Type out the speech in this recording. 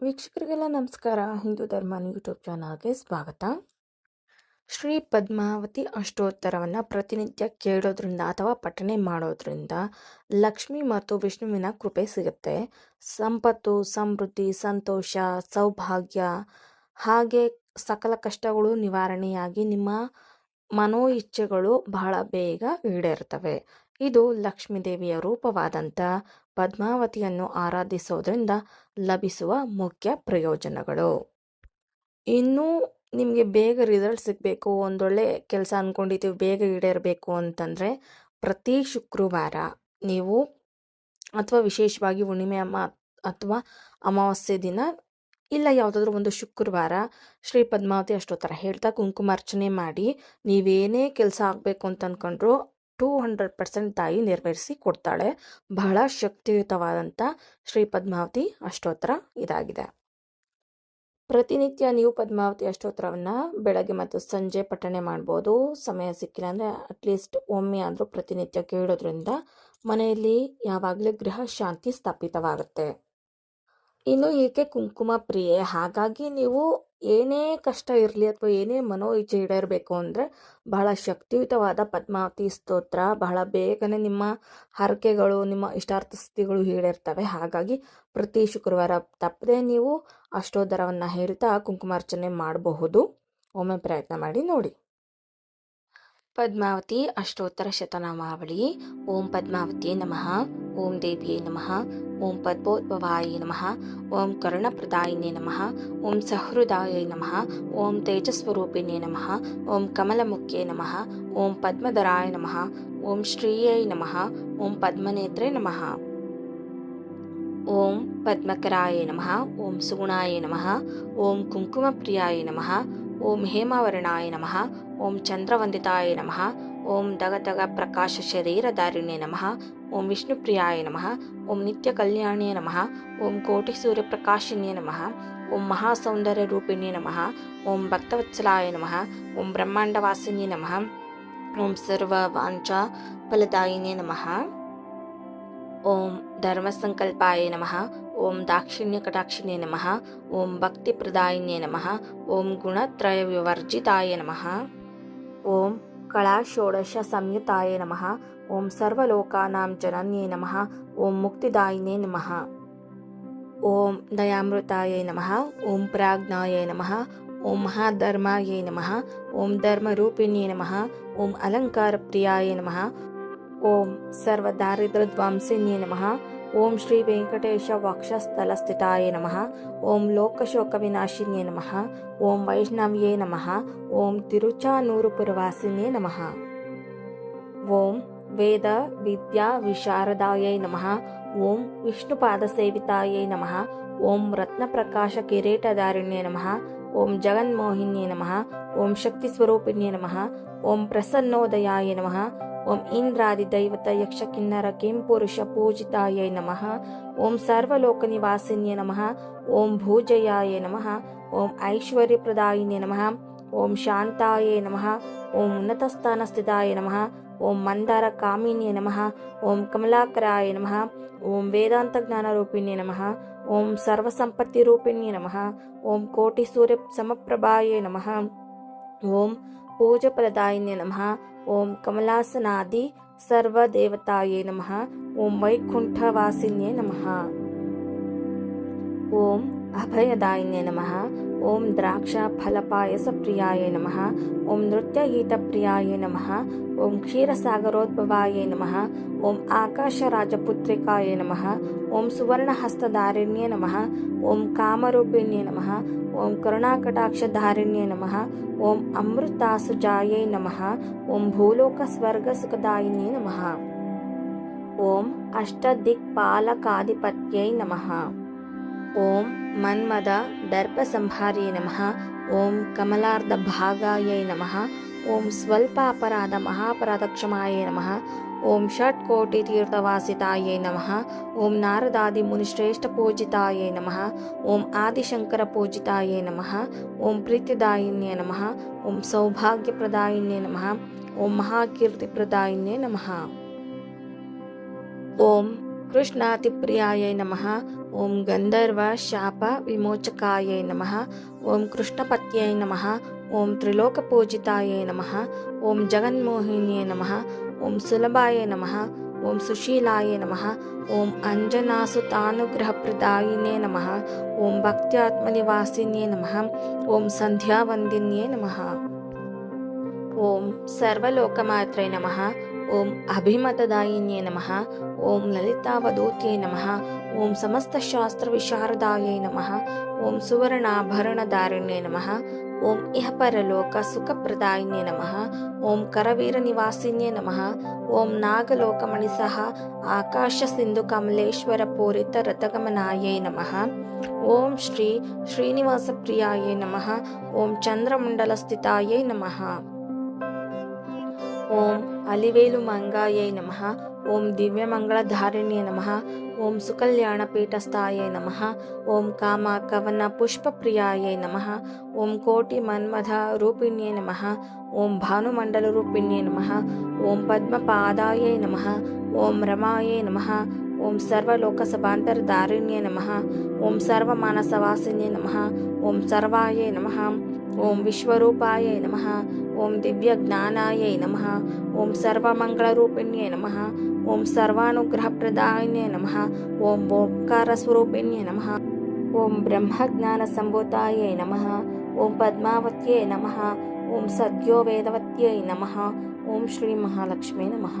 ವೀಕ್ಷಕರಿಗೆಲ್ಲ ನಮಸ್ಕಾರ. ಹಿಂದೂ ಧರ್ಮ ಯೂಟ್ಯೂಬ್ ಚಾನಲ್ಗೆ ಸ್ವಾಗತ. ಶ್ರೀ ಪದ್ಮಾವತಿ ಅಷ್ಟೋತ್ತರವನ್ನು ಪ್ರತಿನಿತ್ಯ ಕೇಳೋದ್ರಿಂದ ಅಥವಾ ಪಠನೆ ಮಾಡೋದ್ರಿಂದ ಲಕ್ಷ್ಮಿ ಮತ್ತು ವಿಷ್ಣುವಿನ ಕೃಪೆ ಸಿಗುತ್ತೆ. ಸಂಪತ್ತು, ಸಮೃದ್ಧಿ, ಸಂತೋಷ, ಸೌಭಾಗ್ಯ ಹಾಗೆ ಸಕಲ ಕಷ್ಟಗಳು ನಿವಾರಣೆಯಾಗಿ ನಿಮ್ಮ ಮನೋ ಇಚ್ಛೆಗಳು ಬಹಳ ಬೇಗ ಈಡೇರ್ತವೆ. ಇದು ಲಕ್ಷ್ಮೀ ದೇವಿಯ ರೂಪವಾದಂಥ ಪದ್ಮಾವತಿಯನ್ನು ಆರಾಧಿಸೋದ್ರಿಂದ ಲಭಿಸುವ ಮುಖ್ಯ ಪ್ರಯೋಜನಗಳು. ಇನ್ನೂ ನಿಮಗೆ ಬೇಗ ರಿಸಲ್ಟ್ ಸಿಗಬೇಕು, ಒಂದೊಳ್ಳೆ ಕೆಲಸ ಅಂದ್ಕೊಂಡಿದ್ದೀವಿ ಬೇಗ ಈಡೇರಬೇಕು ಅಂತಂದರೆ ಪ್ರತಿ ಶುಕ್ರವಾರ ನೀವು ಅಥವಾ ವಿಶೇಷವಾಗಿ ಹುಣ್ಣಿಮೆ ಅಥವಾ ಅಮಾವಾಸ್ಯೆ ದಿನ ಇಲ್ಲ ಯಾವುದಾದ್ರೂ ಒಂದು ಶುಕ್ರವಾರ ಶ್ರೀ ಪದ್ಮಾವತಿ ಅಷ್ಟೋತ್ತರ ಹೇಳ್ತಾ ಕುಂಕುಮಾರ್ಚನೆ ಮಾಡಿ ನೀವೇನೇ ಕೆಲಸ ಆಗಬೇಕು ಅಂತ ಅಂದ್ಕೊಂಡ್ರು 200% ತಾಯಿ ನೆರವೇರಿಸಿ ಕೊಡ್ತಾಳೆ. ಬಹಳ ಶಕ್ತಿಯುತವಾದಂಥ ಶ್ರೀ ಪದ್ಮಾವತಿ ಅಷ್ಟೋತ್ತರ ಇದಾಗಿದೆ. ಪ್ರತಿನಿತ್ಯ ನೀವು ಪದ್ಮಾವತಿ ಅಷ್ಟೋತ್ತರವನ್ನು ಬೆಳಗ್ಗೆ ಮತ್ತು ಸಂಜೆ ಪಠನೆ ಮಾಡ್ಬೋದು. ಸಮಯ ಸಿಕ್ಕಿಲ್ಲ ಅಂದರೆ ಅಟ್ಲೀಸ್ಟ್ ಒಮ್ಮೆ ಆದರೂ ಪ್ರತಿನಿತ್ಯ ಕೇಳೋದ್ರಿಂದ ಮನೆಯಲ್ಲಿ ಯಾವಾಗಲೂ ಗೃಹ ಶಾಂತಿ ಸ್ಥಾಪಿತವಾಗುತ್ತೆ. ಇನ್ನು ಏಕೆ ಕುಂಕುಮ ಪ್ರಿಯೆ, ಹಾಗಾಗಿ ನೀವು ಏನೇ ಕಷ್ಟ ಇರಲಿ ಅಥವಾ ಏನೇ ಮನೋ ಇಚ್ಛೆ ಈಡೇರಬೇಕು ಅಂದರೆ ಬಹಳ ಶಕ್ತಿಯುತವಾದ ಪದ್ಮಾವತಿ ಸ್ತೋತ್ರ ಬಹಳ ಬೇಗನೆ ನಿಮ್ಮ ಹರಕೆಗಳು, ನಿಮ್ಮ ಇಷ್ಟಾರ್ಥ ಸ್ಥಿತಿಗಳು ಈಡೇರ್ತವೆ. ಹಾಗಾಗಿ ಪ್ರತಿ ಶುಕ್ರವಾರ ತಪ್ಪದೆ ನೀವು ಅಷ್ಟೋತ್ತರವನ್ನು ಹೇಳ್ತಾ ಕುಂಕುಮಾರ್ಚನೆ ಮಾಡಬಹುದು. ಒಮ್ಮೆ ಪ್ರಯತ್ನ ಮಾಡಿ ನೋಡಿ. ಪದ್ಮಾವತಿ ಅಷ್ಟೋತ್ತರ ಶತನಾಮಾವಳಿ. ಓಂ ಪದ್ಮಾವತಿಯೇ ನಮಃ, ಓಂ ದೇವಿಯೇ ನಮಃ, ಓಂ ಪದ್ಮೋದ್ಭವಾಯ ನಮಃ, ಓಂ ಕರುಣಪ್ರದಾಯಿನೇ ನಮಃ, ಓಂ ಸಹೃದಾಯ ನಮಃ, ಓಂ ತೇಜಸ್ವರೂಪಿಣೇ ನಮಃ, ಓಂ ಕಮಲಮುಖ್ಯೇ ನಮಃ, ಓಂ ಪದ್ಮಧರಾಯ ನಮಃ, ಓಂ ಶ್ರೀಯೈ ನಮಃ, ಓಂ ಪದ್ಮನೇತ್ರೇ ನಮಃ, ಓಂ ಪದ್ಮಕರಾಯ ನಮಃ, ಓಂ ಸುಗುಣಾಯ ನಮಃ, ಓಂ ಕುಂಕುಮಪ್ರಿಯಾಯ ನಮಃ, ಓಂ ಹೇಮವರ್ಣಾಯ ನಮಃ, ಓಂ ಚಂದ್ರವಂದಿತಾಯ ನಮಃ, ಓಂ ದಗದಗ ಪ್ರಕಾಶ ಶರೀರಧಾರಿಣೇ ನಮಃ, ಓಂ ವಿಷ್ಣುಪ್ರಿಯಾಯ ನಮಃ, ಓಂ ನಿತ್ಯ ಕಲ್ಯಾಣಿಯೇ ನಮಃ, ಓಂ ಕೋಟಿ ಸೂರ್ಯಪ್ರಕಾಶಿನ್ಯೇ ನಮಃ, ಓಂ ಮಹಾಸೌಂದರ್ಯ ರೂಪಿಣ್ಯೇ ನಮಃ, ಓಂ ಭಕ್ತವತ್ಸಲಾಯ ನಮಃ, ಓಂ ಬ್ರಹ್ಮಾಂಡವಾಸಿನ್ಯೇ ನಮಃ, ಓಂ ಸರ್ವವಾಂಛಾ ಫಲದಾಯಿನೇ ನಮಃ, ಓಂ ಧರ್ಮಸಂಕಲ್ಪಾಯ ನಮಃ, ಓಂ ದಾಕ್ಷಿಣ್ಯ ಕಟಾಕ್ಷಿಣೇ ನಮಃ, ಓಂ ಭಕ್ತಿಪ್ರದಾಯಿನ್ಯೇ ನಮಃ, ಓಂ ಗುಣತ್ರಯ ವಿವರ್ಜಿತಾಯ ನಮಃ, ಓಂ ಕಳಾಷೋಡಶ ಸಂಯುತಾಯ ನಮಃ, ಓಂ ಸರ್ವಲೋಕಾನಾಂ ಜನನ್ಯೇ ನಮಃ, ಓಂ ಮುಕ್ತಿದಾಯಿನೇ ನಮಃ, ಓಂ ದಯಾಮೃತಾಯ ನಮಃ, ಓಂ ಪ್ರಾಜ್ಞಾಯ ನಮಃ, ಓಂ ಮಹಾಧರ್ಮಾಯ ನಮಃ, ಓಂ ಧರ್ಮರೂಪಿಣ್ಯೇ ನಮಃ, ಓಂ ಅಲಂಕಾರ ಪ್ರಿಯಾಯ ನಮಃ, ಓಂ ಸರ್ವದಾರಿದ್ರ್ಯಧ್ವಂಸಿನ್ಯೇ ನಮಃ, ಓಂ ಶ್ರೀ ವೆಂಕಟೇಶ ವಕ್ಷಸ್ಥಲಸ್ಥಿತಾಯ ನಮಃ, ಓಂ ಲೋಕಶೋಕ ವಿನಾಶಿನ್ಯೇ ನಮಃ, ಓಂ ವೈಷ್ಣವ್ಯೇ ನಮಃ, ಓಂ ತಿರುಚಾನೂರುಪುರವಾಸಿನ್ಯೇ ನಮಃ, ಓಂ ವೇದ ವಿದ್ಯಾ ವಿಶಾರದಾಯೈ ನಮಃ, ಓಂ ವಿಷ್ಣುಪಾದ ಸೇವಿತಾಯೈ ನಮಃ, ಓಂ ರತ್ನಪ್ರಕಾಶ ಕಿರೀಟಧಾರಿಣ್ಯೇ ನಮಃ, ಓಂ ಜಗನ್ಮೋಹಿನ್ಯೇ ನಮಃ, ಓಂ ಶಕ್ತಿ ಸ್ವರೂಪಿಣ್ಯೇ ನಮಃ, ಓಂ ಪ್ರಸನ್ನೋದಯಾಯ ನಮಃ, ಓಂ ಇಂದ್ರಾದಿ ದೈವತ ಯಕ್ಷ ಕಿನ್ನರ ಕಿಂಪುರುಷ ಪೂಜಿತಾಯೈ ನಮಃ, ಓಂ ಸರ್ವಲೋಕ ನಿವಾಸಿನ್ಯೇ ನಮಃ, ಓಂ ಭೂಜಯಾಯ ನಮಃ, ಓಂ ಐಶ್ವರ್ಯಪ್ರದಾಯಿನೇ ನಮಃ, ಓಂ ಶಾಂತಾಯೇ ನಮಃ, ಓಂ ಉನ್ನತಸ್ಥಾನಸ್ಥಿತಾಯ ನಮಃ, ಓಂ ಮಂದಾರ ಕಾಮಿನ್ಯೇ ನಮಃ, ಓಂ ಕಮಲಾಕರಾಯ ನಮಃ, ಓಂ ವೇದಾಂತ ಜ್ಞಾನರೂಪಿಣ್ಯೇ ನಮಃ, ಓಂ ಸರ್ವಸಂಪತ್ತಿ ರೂಪಿಣ್ಯೇ ನಮಃ, ಓಂ ಕೋಟಿ ಸೂರ್ಯ ಸಮಪ್ರಭಾಯೇ ನಮಃ, ಓಂ ಪೂಜಫಲದಾಯಿನ್ಯೇ ನಮಃ, ಓಂ ಕಮಲಾಸನಾದಿ ಸರ್ವದೇವತಾಯೇ ನಮಃ, ಓಂ ವೈಕುಂಠವಾಸಿನ್ಯೇ ನಮಃ, ಓಂ ಅಭಯದಾಯಿನ್ಯೇ ನಮಃ, ಓಂ ದ್ರಾಕ್ಷಾ ಫಲಪಾಯಸ ಪ್ರಿಯಾಯ ನಮಃ, ಓಂ ನೃತ್ಯಗೀತ ಪ್ರಿಯಾಯ ನಮಃ, ಓಂ ಕ್ಷೀರಸಾಗರೋದ್ಭವಾಯ ನಮಃ, ಓಂ ಆಕಾಶರಾಜಪುತ್ರಿಕಾಯ ನಮಃ, ಓಂ ಸುವರ್ಣಹಸ್ತಧಾರಿಣ್ಯೇ ನಮಃ, ಓಂ ಕಾಮರೂಪಿಣ್ಯೇ ನಮಃ, ಓಂ ಕರುಣಾಕಟಾಕ್ಷಧಾರಿಣ್ಯೇ ನಮಃ, ಓಂ ಅಮೃತಾಸುಜಾಯೈ ನಮಃ, ಓಂ ಭೂಲೋಕ ಸ್ವರ್ಗ ಸುಖದಾಯಿನ್ಯೇ ನಮಃ, ಓಂ ಅಷ್ಟದಿಕ್ಪಾಲಕಾಧಿಪತ್ಯೈ ನಮಃ, ಓಂ ಮನ್ಮದ ದರ್ಪ ಸಂಹಾರ್ಯೈ ನಮಃ, ಓಂ ಕಮಲಾರ್ಧ ಭಾಗಾಯೈ ನಮಃ, ಓಂ ಸ್ವಲ್ಪ ಅಪರಾಧ ಮಹಾಪರಾಧ ಕ್ಷಮಾಯೈ ನಮಃ, ಓಂ ಷಟ್ಕೋಟಿ ತೀರ್ಥವಾಸಿತಾಯೈ ನಮಃ, ಓಂ ನಾರದಾದಿ ಮುನಿಶ್ರೇಷ್ಠ ಪೂಜಿತಾಯೈ ನಮಃ, ಓಂ ಆದಿಶಂಕರ ಪೂಜಿತಾಯೈ ನಮಃ, ಓಂ ಪ್ರೀತಿದಾಯಿನ್ಯೇ ನಮಃ, ಓಂ ಸೌಭಾಗ್ಯಪ್ರದಾಯಿನ್ಯೇ ನಮಃ, ಓಂ ಮಹಾಕೀರ್ತಿಪ್ರದಾಯಿನ್ಯೇ ನಮಃ, ಓಂ ಕೃಷ್ಣಾತಿಪ್ರಿಯಾಯೈ ನಮಃ, ఓం గంధర్వ శాప విమోచకాయై నమః. ఓం కృష్ణపత్యై నమః. ఓం త్రిలోక పూజితాయై నమః. ఓం జగన్మోహిన్యై నమః. ఓం సులభాయ నమః. ఓం సుశీలాయ నమః. ఓం అంజనాసుతానుగ్రహప్రదాయినే నమః. ఓం భక్త్యాత్మనివాసిన్యే నమః. ఓం సంధ్యావందిన్యే నమః. ఓం సర్వలోకమాత్రే నమః. ఓం అభిమతదాయిన్యే నమః. ఓం లలితావధూత్యై నమః. ఓం సమస్తశాస్త్ర విశారదాయై నమః. ఓం సువర్ణాభరణధారిణ్యే నమః. ఓం ఇహపరలోక సుఖప్రదాయిన్యే నమః. ఓం కరవీర నివాసిన్యే నమః. ఓం నాగలోకమణిసహ ఆకాశ సింధు కమలేశ్వర పూరిత రథగమనాయై నమః. ఓం శ్రీ శ్రీనివాస ప్రియాయై నమః. ఓం చంద్రమండల స్థితాయై నమః. ఓం అలివేలు మంగాయై నమః. ఓం దివ్యమంగళధారిణ్యే నమః. ఓం సుకల్యాణపీఠస్థాయై నమః. ఓం కామ కవన పుష్పప్రియాయై నమః. ఓం కోటి మన్మథ రూపిణ్యే నమః. ఓం భానుమండల రూపిణ్యే నమః. ఓం పద్మపాదాయై నమః. ఓం రమాయై నమః. ఓం సర్వలోక సభాంతరధారిణ్యే నమః. ఓం సర్వమానసవాసిన్యే నమః. ఓం సర్వాయై నమః. ఓం విశ్వరూపాయై నమః. ఓం దివ్యజ్ఞానాయై నమః. ఓం సర్వమంగళరూపిణ్యే నమః. ఓం సర్వానుగ్రహప్రదాయిన్యే నమః. ఓం ఓంకారస్వరూపిణ్యే నమః. ఓం బ్రహ్మజ్ఞాన సంభూతాయై నమః. ఓం పద్మావత్యై నమః. ఓం సద్యో వేదవత్యై నమః. ఓం శ్రీ మహాలక్ష్మీ నమః.